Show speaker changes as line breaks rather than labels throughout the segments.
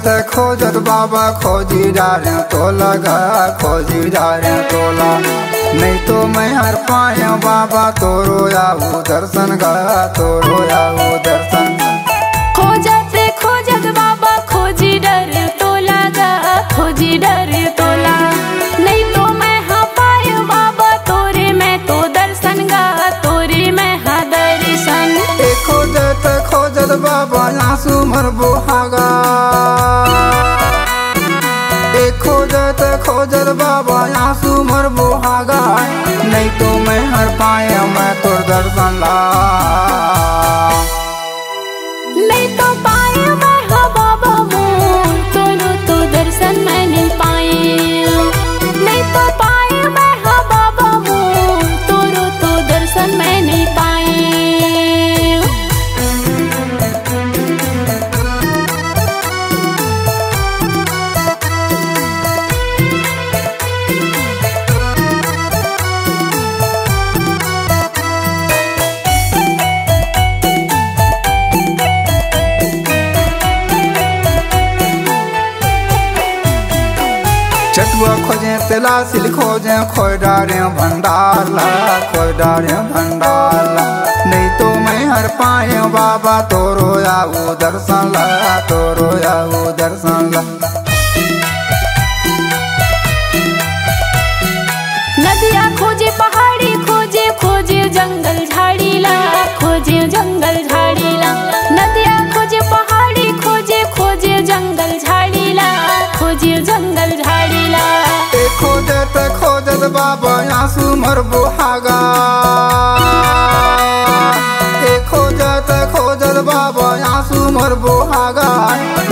खोजत बाबा खोजी डारे तोला गा खोजी डारे तोला। नहीं तो मैं हर पाए बाबा तोरो आऊ दर्शन गा तोरो आऊ दर्शन।
खोजत बाबा खोजी डारे तोला गा खोजी डारे तोला। नहीं तो मैं हाँ पाए बाबा तोरे मैं तो दर्शन गा तोरे मैं हाँ दर्शन।
खोजत बाबा आंसू मर बोहागा। खोजत बाबा आंसू मर बोहागा। नहीं तो मैं हर पाए मैं तोर दर्शन ला।
नहीं तो पाए मैं हाँ बाबा मोर तोरो तो दर्शन मैं नहीं पाए। नहीं तो पाए मैं हाँ बाबा मोर तोरो तो दर्शन मैं नहीं पाए।
चटुआ खोजे तिलासिल खोजे खोय डारे भंडार ला खोय डारे भंडार ला। नहीं तो मैं हर पाए बाबा तोरो आऊ दर्शन ला तोरो आऊ दर्शन ला।
नदिया खोजे पहाड़ी खोजे खोजे जंगल झाड़ी ला खोजे जंगल झाड़ी ला। नदिया खोजे पहाड़ी खोजे खोजे जंगल झाड़ी ला खोजे जंगल झाड़ी ला।
खोजत बाबा आंसू मर बोहागा। खोजत बाबा आंसू मर बोहागा।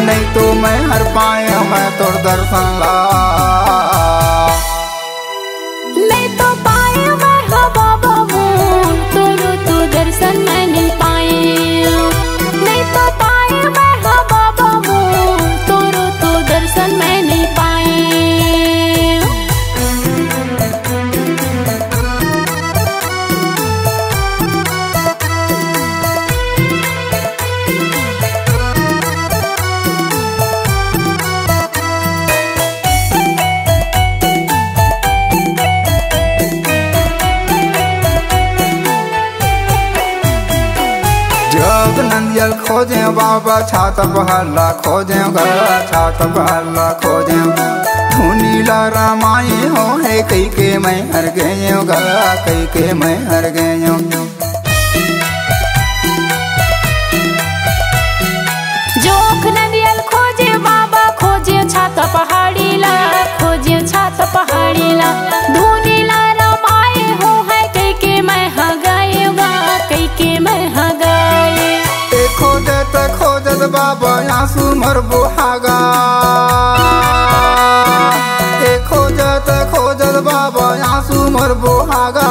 नहीं तो मैं हर पाए मैं तोर दर्शन ला।
नहीं तो पाए मैं हाँ बाबा मोर तोरो तो दर्शन मैं नहीं पाए। नहीं तो पाए मैं हाँ बाबा मोर तोरो तो दर्शन मैं नहीं पाए।
जग नंदियल खोजे बाबा छात बहला खोजे छात बहला खोजे। धुनीला रामाई हो है कई के मैं हर गए कई के मैं हर गए।
जोख नंदियल खोजे बाबा खोजे छात पहाड़ी ला खोजे छात पहाड़ी ला। धुनीला रामाई हो है कई के मैं हाँ गाएगा कई के मैं हाँ गाए।
खोजत बाबा आंसू मर बोहागा। खोजत बाबा आंसू मर बोहागा।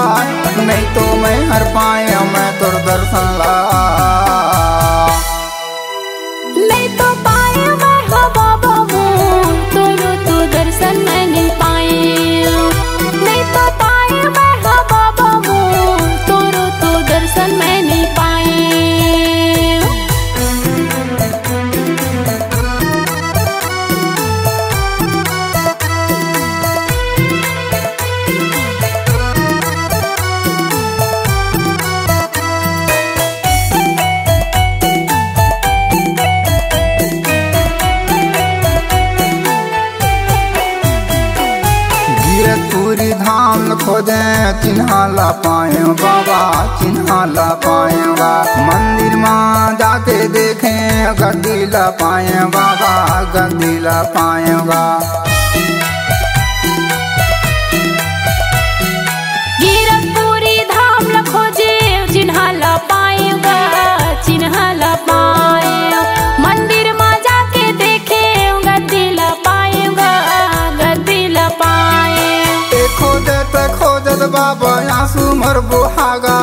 नहीं तो मैं हर पाए मैं तोर दर्शन ला।
नहीं तो पाए मैं हाँ बाबा मोर तोरो तो दर्शन मैं नहीं पाए। नहीं तो पाए मैं हाँ बाबा मोर तोरो तो दर्शन मैं नहीं पाए।
पूरी धाम खोजे चिन्हा ला पाए बाबा चिन्हा ला पाएगा। मंदिर में जाके देखे गद्दी ला पाए बाबा गद्दी ला पाएगा।
पूरी धाम ला खोजे चिन्हा ला पाएगा चिन्हा ला पाए। मंदिर में जाके देखे गद्दी ला पाएगा गद्दी ला पाए।
खोजत बाबा आंसू मर बोहागा।